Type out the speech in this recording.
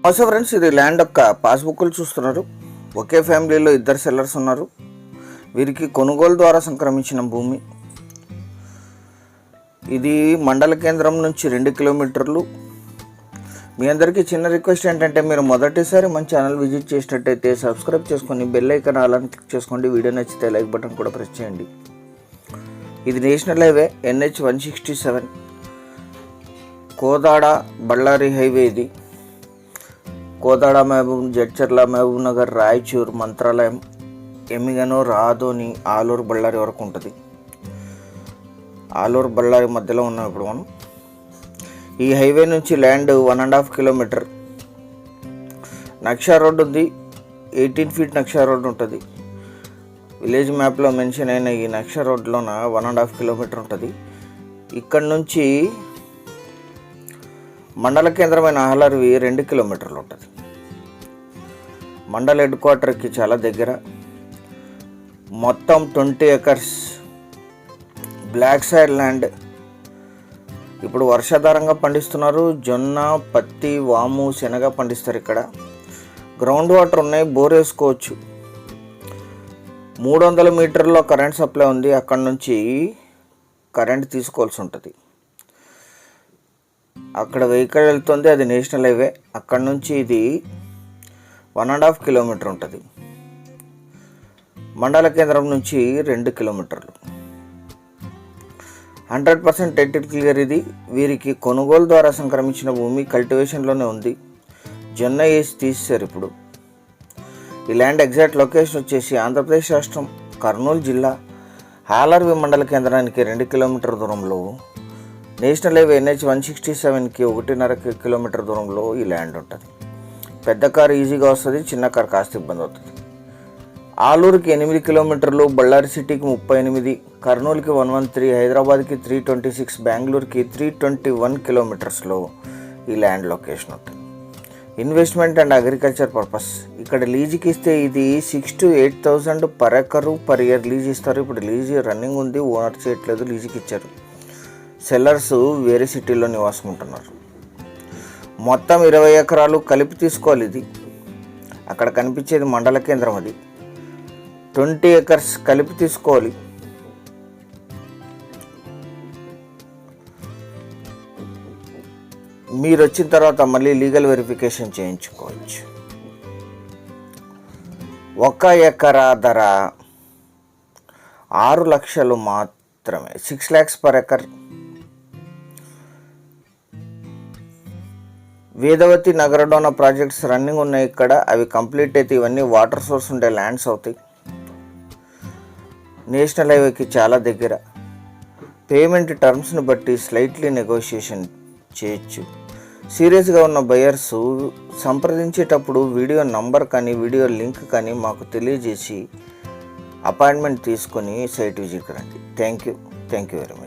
Also friends, ఇది land యొక్క పాస్బుక్లు చూస్తున్నారు. ఒకే ఫ్యామిలీలో ఇద్దరు సెల్లర్స్ ఉన్నారు. వీరికి కొనుగోలు ద్వారా సంక్రమించిన భూమి. ఇది మండల కేంద్రం నుంచి 2 కిలోమీటర్లు. మీ అందరికీ చిన్న రిక్వెస్ట్ ఏంటంటే, మీరు మొదటిసారి మన ఛానల్ విజిట్ చేసినట్టయితే సబ్స్క్రైబ్ చేసుకొని బెల్ ఐకాన్ అలానే క్లిక్ చేసుకోండి. వీడియో నచ్చితే లైక్ బటన్ కూడా ప్రెస్ చేయండి. ఇది national highway NH 167, Kodad Bellary highway. ఇది కోదాడ, మహబూబ్, జడ్చర్ల, మహబూబ్ నగర్, రాయచూర్, మంత్రాలయం, ఎమ్మిగనూర్, ఆదోని, ఆలూరు, బళ్ళారి వరకు ఉంటుంది. ఆలూరు బళ్ళారి మధ్యలో ఉన్నాం ఇప్పుడు మనం. ఈ హైవే నుంచి ల్యాండ్ 1.5 కిలోమీటర్. నక్షా రోడ్ ఉంది, 18 ఫీట్ నక్షా రోడ్ ఉంటుంది. విలేజ్ మ్యాప్లో మెన్షన్ అయిన ఈ నక్షా రోడ్లోన 1.5 కిలోమీటర్ ఉంటుంది. ఇక్కడ నుంచి మండల కేంద్రమైన ఆహ్లార్వి 2 కిలోమీటర్లు ఉంటుంది. మండల హెడ్ క్వార్టర్కి చాలా దగ్గర. మొత్తం 20 ఎకర్స్ బ్లాక్ సైడ్ ల్యాండ్. ఇప్పుడు వర్షాధారంగా పండిస్తున్నారు. జొన్న, పత్తి, వాము, శనగ పండిస్తారు. ఇక్కడ గ్రౌండ్ వాటర్ ఉన్నాయి, బోర్ వేసుకోవచ్చు. 300 మీటర్లో కరెంట్ సప్లై ఉంది. అక్కడ నుంచి కరెంట్ తీసుకోవాల్సి ఉంటుంది. అక్కడ వెహికల్ వెళ్తుంది, అది నేషనల్ హైవే. అక్కడ నుంచి ఇది 1.5 కిలోమీటర్ ఉంటుంది. మండల కేంద్రం నుంచి 2 కిలోమీటర్లు. 100% టైటిల్ క్లియర్. ఇది వీరికి కొనుగోలు ద్వారా సంక్రమించిన భూమి. కల్టివేషన్లోనే ఉంది. జొన్న వేసి తీసేశారు ఇప్పుడు. ఈ ల్యాండ్ ఎగ్జాక్ట్ లొకేషన్ వచ్చేసి ఆంధ్రప్రదేశ్ రాష్ట్రం, కర్నూలు జిల్లా, ఆలర్వి మండల కేంద్రానికి 2 కిలోమీటర్ దూరంలో, నేషనల్ హైవే NH 167కి 1.5 కిలోమీటర్ దూరంలో ఈ ల్యాండ్ ఉంటుంది. పెద్ద కారు ఈజీగా వస్తుంది, చిన్న కారు కాస్త ఇబ్బంది అవుతుంది. ఆలూరుకి 8 కిలోమీటర్లు, బళ్ళారి సిటీకి 38, కర్నూలుకి 113, హైదరాబాద్కి 326, బెంగళూరుకి 321 కిలోమీటర్స్లో ఈ ల్యాండ్ లొకేషన్ ఉంటుంది. Investment and agriculture purpose. ఇక్కడ లీజుకి ఇస్తే ఇది 6,000 to 8,000 per acre per year lease ఇస్తారు. ఇప్పుడు లీజ్ రన్నింగ్ ఉంది, ఓనర్ చేయట్లేదు, లీజుకి ఇచ్చారు. సెల్లర్స్ వేరే సిటీలో నివాసం ఉంటున్నారు. మొత్తం 20 ఎకరాలు కలిపి తీసుకోవాలి. ఇది అక్కడ కనిపించేది మండల కేంద్రం. అది 20 ఎకర్స్ కలిపి తీసుకోవాలి. మీరు వచ్చిన తర్వాత మళ్ళీ లీగల్ వెరిఫికేషన్ చేయించుకోవచ్చు. 1 ఎకరా ధర 6 లక్షలు మాత్రమే, 6 lakhs per acre. Vedavathi, Nagaradona projects running ఉన్నాయి ఇక్కడ. అవి కంప్లీట్ అయితే ఇవన్నీ వాటర్ సోర్స్ ఉండే ల్యాండ్స్ అవుతాయి. నేషనల్ హైవేకి చాలా దగ్గర. పేమెంట్ టర్మ్స్ని బట్టి స్లైట్లీ నెగోషియేషన్ చేయొచ్చు. సీరియస్గా ఉన్న బయర్స్ సంప్రదించేటప్పుడు వీడియో నంబర్ కానీ వీడియో లింక్ కానీ మాకు తెలియజేసి అపాయింట్మెంట్ తీసుకొని సైట్ విజిట్ రండి. Thank you very much.